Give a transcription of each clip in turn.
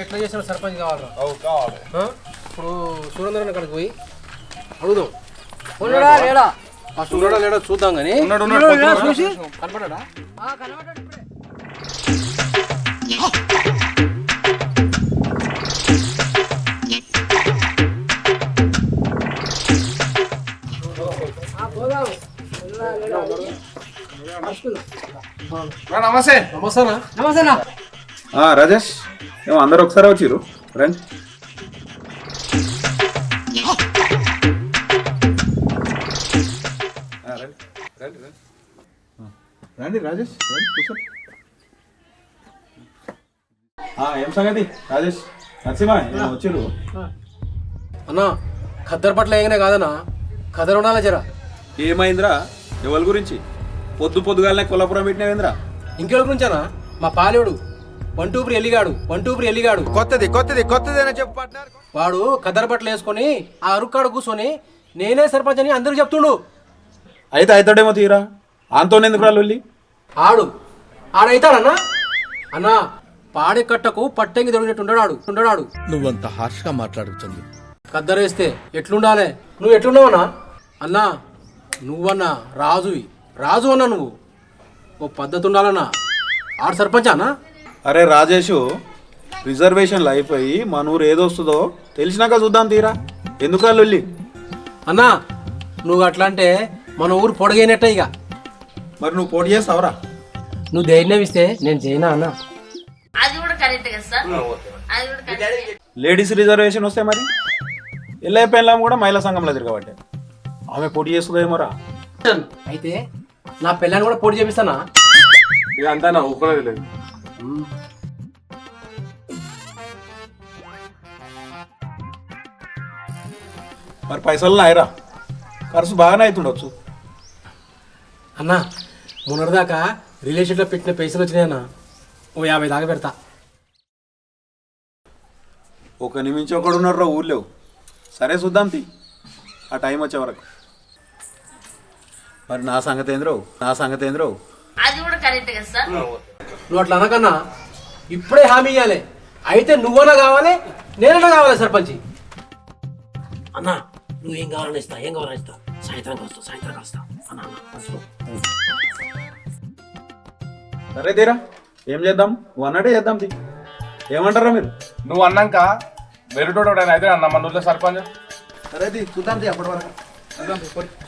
ఎట్లా చేసిన సర్పంచ్ కావాలరా? కావాలి. ఇప్పుడు సురేంద్రన్ అక్కడికి పోయి అడుగుదాం. ఫస్ట్ ఉన్నాడా లేడా చూద్దాం కానీ చూసి కనపడా నమస్తే. నమస్తేనా? నమస్తేనా రాజేష్, ఏమో అందరు ఒకసారి వచ్చిర్రు, రండి. రండి రాజేష్, రండి కూర్చోండి. ఏం సంగతి రాజేష్? నరసింహ వచ్చిర్రు. అన్నా ఖద్దరు పట్ల ఏమైనా కాదన్నా, ఖద్దరు ఉండాలా జరా. ఏమైందిరా? ఎవరి గురించి పొద్దుగాలనే కొల్లాపురం పెట్టినవేంద్రా? ఇంకెవరి గురించానా? మా పాలేడు వంటూపురి ఎల్లిగాడు కొత్తది అని చెప్పు. వాడు ఖద్దరు బట్టలు వేసుకొని ఆ అరుక్కాడు కూర్చొని నేనే సర్పంచ్ అని అందరికి చెప్తుండు. అయితే అవుతాడేమో తీరా, ఆంతో ఎందుకు రాళ్ళి? ఆడైతాడన్నా? అన్నా పాడే కట్టకు పట్టంగి దొరికినట్టుండడాడు. నువ్వంత హార్ష్గా మాట్లాడుతుంది. ఖద్దరేస్తే ఎట్లుండాలే? నువ్వు ఎట్లున్నావన్నా? అన్నా నువ్వన్నా రాజు అన్నా, నువ్వు ఓ పద్ధతి ఉండాలన్నా. ఆడు సర్పంచ్ అన్నా? అరే రాజేషు, రిజర్వేషన్లు అయిపోయి మన ఊరు ఏదొస్తుందో తెలిసినాక చూద్దాం తీరా, ఎందుకు లొల్లి? అన్నా నువ్వు అట్లా అంటే మన ఊరు పొడగైనట్టే ఇక. మరి నువ్వు పోటీ చేస్తావురా? నువ్వు ధైర్యం ఇస్తే నేను చేయనా అన్నా? లేడీస్ రిజర్వేషన్ వస్తే మరి ఎల్లయ్య పెళ్ళాం కూడా మహిళా సంఘంలో తిరగబట్టే, ఆమె పోటీ చేస్తుందేమోరా. అయితే నా పెళ్ళాన్ని కూడా పోటీ చేపిస్తానా? ఇదంతా నా ఊపలేదు లేదు. మరి పైసలు నాయరా, ఖర్చు బాగానే అవుతుండొచ్చు. అన్నా మొన్నటిదాకా రిలేషన్లో పెట్టిన పైసలు వచ్చినాయన్నా, ఓ 50 దాకా పెడతా. ఒక నిమిషం ఒకడు ఉన్నారా ఊర్లో? సరే చూద్దాం తీ, ఆ టైం వచ్చే వరకు. మరి నా సంగతి ఏంద్రో? నువ్వు అట్లా అనకన్నా, ఇప్పుడే హామీ ఇవ్వాలి. అయితే నువ్వన్నా కావాలి, నేనన్నా కావాలి సర్పంచ్. అన్నా నువ్వు ఏం కావాలని ఇస్తా, సాయంత్రం వస్తా అన్నా. సరే తీరా, ఏం చేద్దాం? నువ్వు అన్నట్టే చేద్దాం తీ. ఏమంటారా మీరు? నువ్వు అన్నాక వెరుటోడు అయితే అన్న మన ఊళ్ళో సర్పంచ్. సరే తీ చూద్దాం తీ, అప్పటి వరకు.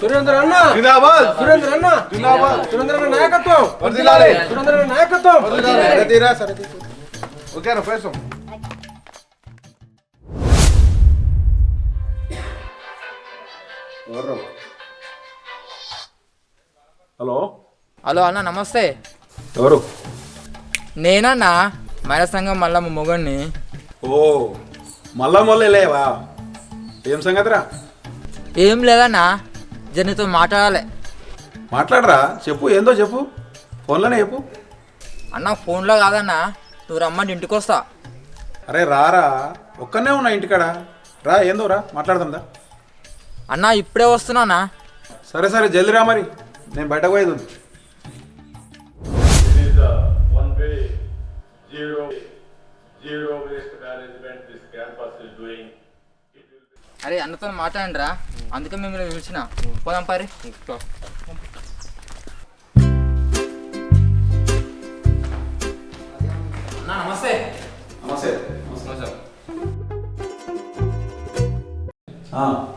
సురేంద్ర అన్న నాయకత్వం. సరే తీరా, సరే తీ. ఓకేనా ఫేసం? హలో అన్న, నమస్తే. ఎవరు? నేనన్నా మహిళా సంఘం మళ్ళా మొగడిని. ఓ మళ్ళా లేవా? ఏం సంగతిరా? ఏం లేదన్నా, జర్నీతో మాట్లాడాలి. మాట్లాడరా, చెప్పు, ఏందో చెప్పు, ఫోన్లోనే చెప్పు. అన్న ఫోన్లో కాదన్నా, నువ్వు రమ్మంటే ఇంటికి వస్తా. అరే రారా, ఒక్కనే ఉన్నా ఇంటికాడ, రా, ఏందో రా, మాట్లాడదాందా. అన్న ఇప్పుడే వస్తున్నానా? సరే జల్దీ రా, మరి నేను బయటకు పోయేది ఉంది. అరే అన్నతో మాట్లాడండి రా, అందుకే మిమ్మల్ని పిలిచిన. పోదాం పరి. నమస్తే.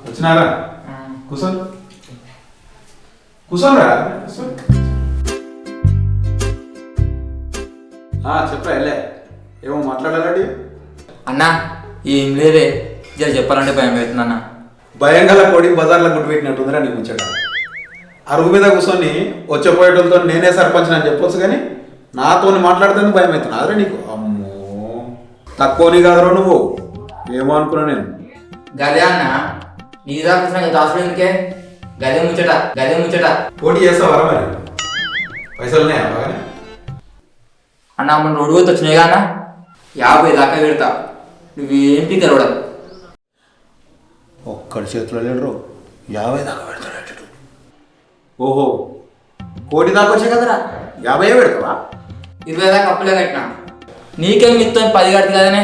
వచ్చినారా? కూర్చోరా. చెప్పరా, వెళ్ళే ఏమో మాట్లాడాలండి. అన్నా ఏం లేదే, జర చెప్పాలంటే భయం అవుతుందన్న. భయం గల కోడి బజార్లో గుడ్డు పెట్టినట్టుందిరా నీ ముచ్చట. అరుగు మీద కూర్చొని వచ్చేపోయేటోళ్ళతో నేనే సర్పంచ్ అని చెప్పొచ్చు, కానీ నాతో మాట్లాడుతుంది భయం అవుతున్నా అదే నీకు. అమ్మో, తక్కువని కాదురా నువ్వు, ఏమో అనుకున్నా నేను. గదే అన్న, నీ దాకా దాసుడికే గదే ముచ్చట. పోటీ చేస్తావారా మరి? పైసలు ఉన్నాయా బాగానే? అన్న మన రోడ్డు పోతే వచ్చినాయి కదా అన్న, 50 దాకా పెడతా, నువ్వేం పికరవడ. ఒక్కడి చేతిలో లేడు, 50 దాకా పెడతాడు. ఓహో, కోటి దాకా వచ్చాయి కదరా, 50 పెడతావా? 20 దాకా అప్పులే కట్టినా, నీకేం ఇస్తాను 10 కట్టి కదనే.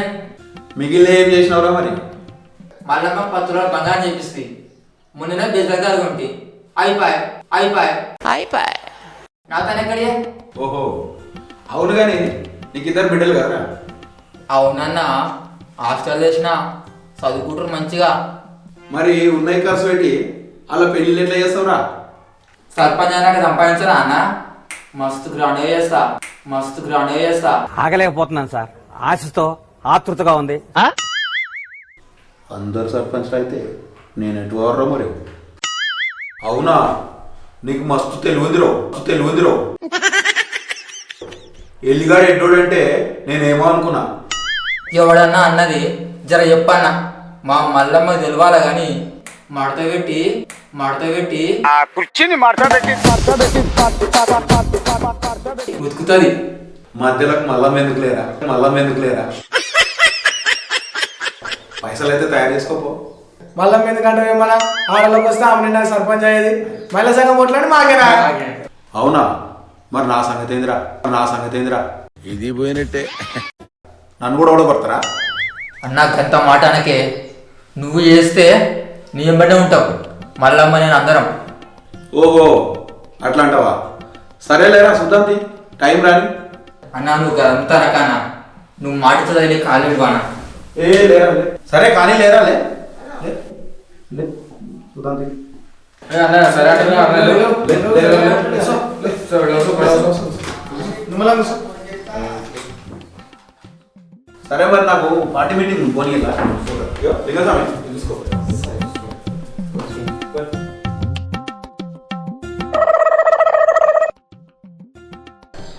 మిగిలిన ఏం చేసినావురా మరి? మళ్ళమ్మ 10 రోజులు బంగారం చేపిస్తుంది. మొన్న బెజర్ ఉంటే అయిపోయి నాతో ఎక్కడే. ఓహో అవును కానీ నీకు ఇద్దరు బిడ్డలు కదరా? అవునన్న, హాస్టల్ చేసిన చదువుకుంటారు మంచిగా. మరి ఉన్నాయి ఖర్చు పెట్టి అలా పెళ్ళిళ్ళు ఎట్లా చేస్తావురా? సర్పంచ్ అయినాక సంపాదించరా అన్న? మస్తు గ్రాండ్గా చేస్తా. ఆగలేకపోతున్నాను సార్, ఆశతో ఆతృతగా ఉంది. అందరు సర్పంచ్లు అయితే నేను ఎటు ఎవర్రా మరి? అవునా, నీకు మస్తు తెలివిందిరో. ఎల్లిగాడు ఎడ్డోడంటే నేనేమో అనుకున్నా. ఎవడన్నా అన్నది జర చెప్పన్న, మా మల్లమ్మ తెలియాలా గాని మడత పెట్టి ఉతుకుతుంది. మధ్యలోకి మల్లం ఎందుకు లేరా? పైసలు అయితే తయారు చేసుకోపో. మళ్ళీ ఎందుకంటే మనం ఆడలోకి వస్తే ఆమె నిన్న సర్పంచ్ అయ్యేది, మహిళా సంఘం ఓట్లని మాకేనా? అవునా, మరి నా సంగతి ఏందిరా? ఇది పోయినట్టే. నన్ను కూడా ఓడగొడతారా? అన్న గంత మాట అనకే, నువ్వు చేస్తే నీ వెంబడే ఉంటావు మల్లమ్మ నేను అందరం. ఓహో అట్లా అంటావా? సరేలేరా చూద్దాం, టైం రాని. అన్నా నువ్వు అంత రకానా, నువ్వు మాట చదివి కాలేడు బానా. లేరా సరే కానీ లేరా లే చూద్దాం. సరే మరి నాకు పార్టీ మీటింగ్ పోనీ తీసుకో.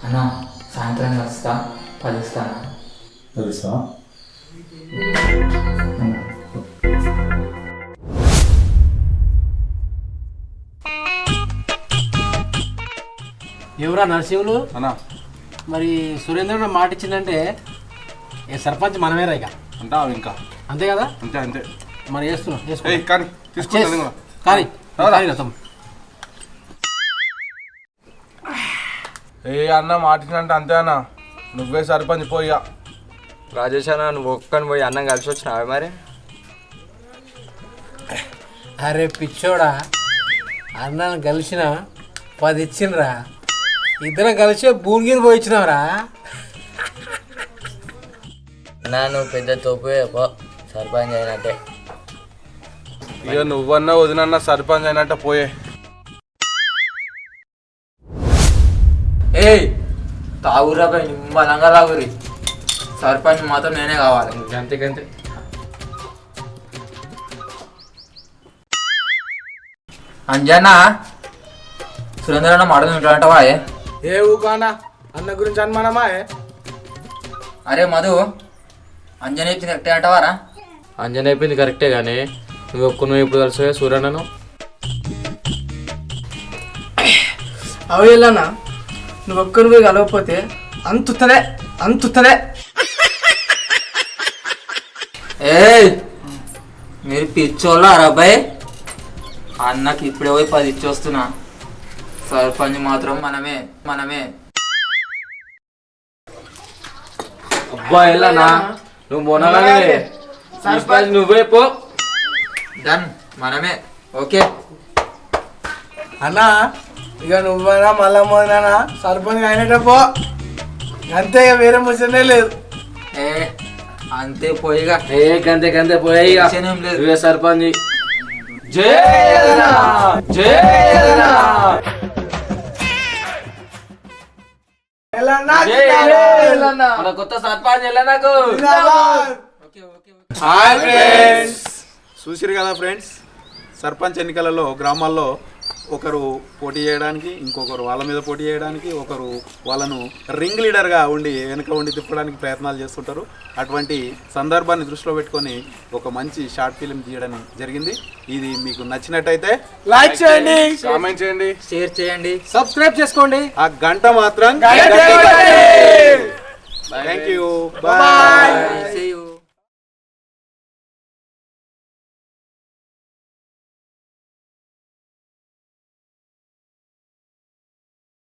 అన్నా సాయంత్రం వస్తా, కలుస్తానా? తెలుసా? ఎవరా నరసింహులు? అన్నా మరి సురేంద్ర మాట ఇచ్చిందంటే సర్పంచ్ మనమేరా ఇక. అంటావు ఇంకా అంతే కదా? అంతే మరి వేస్తున్నాం కానీ తీసుకుంటా కానీ అన్న మాటినంటే అంతే అన్న, నువ్వే సర్పంచ్ పోయా. రాజేష్ అన్న నువ్వు ఒక్కని పోయి అన్నం కలిసి వచ్చినావే మరి? అరే పిచ్చోడా, అన్నాను కలిసిన 10 ఇచ్చిండ్రా, ఇద్దరం కలిసి భూమిగిరి పోయి ఇచ్చినావురా. అన్నా నువ్వు పెద్ద తోపు సర్పంచ్ అయినట్టే. ఇక నువ్వన్నా వదినన్నా సర్పంచ్ అయినట్టే పోయే. ఏయ్ తాగురా పై నిమ్మలంగా తాగురి, సర్పంచ్ మాత్రం నేనే కావాలి. గంతే అంజనా సురేంద్ర అన్న మాట వింటాడంటవా? ఏ ఊకానా అన్న గురించి అనుమానమా? అరే మధు, అంజనీ చెప్పింది కరెక్టే అంటవారా? అంజన్ అయిపోయింది కరెక్టే కానీ నువ్వు ఒక్క ఇప్పుడు కలిసి సూర్యన్నను అవేళ్ళన్నా నువ్వు ఒక్కరు పోయి కలవకపోతే అంతుతనే. ఏయ్ మీరు పిచ్చోళ్ళు అరబ్బాయి, అన్నకి ఇప్పుడే పోయి 10 ఇచ్చొస్తున్నా, సర్పంచ్ మాత్రం మనమే. అబ్బా వెళ్ళనా నువ్వు మొనగానే సర్పంచ్ నువ్వే పో. డన్, మనమే. ఓకే అన్నా ఇక నువ్వైనా మళ్ళా మోదనా సర్పంచ్ అయినట్టే పో, అంతే, ఇక వేరే ముచ్చనే లేదు. ఏ అంతే పోయిగా, గంతే పోయాయి ఏం లేదు. నువ్వే సర్పంచ్. జై మన కొత్త సర్పంచ్ నాకు. హాయ్ ఫ్రెండ్స్, చూసిరు కదా ఫ్రెండ్స్, సర్పంచ్ ఎన్నికలలో గ్రామాల్లో ఒకరు పోటీ చేయడానికి, ఇంకొకరు వాళ్ళ మీద పోటీ చేయడానికి, ఒకరు వాళ్ళను రింగ్ లీడర్గా ఉండి వెనుక ఉండి తిప్పడానికి ప్రయత్నాలు చేస్తుంటారు. అటువంటి సందర్భాన్ని దృష్టిలో పెట్టుకొని ఒక మంచి షార్ట్ ఫిలిం తీయడం జరిగింది. ఇది మీకు నచ్చినట్టయితే లైక్ చేయండి, కామెంట్ చేయండి, షేర్ చేయండి, సబ్స్క్రైబ్ చేసుకోండి. ఆ గంట మాత్రం. Thank you, bye.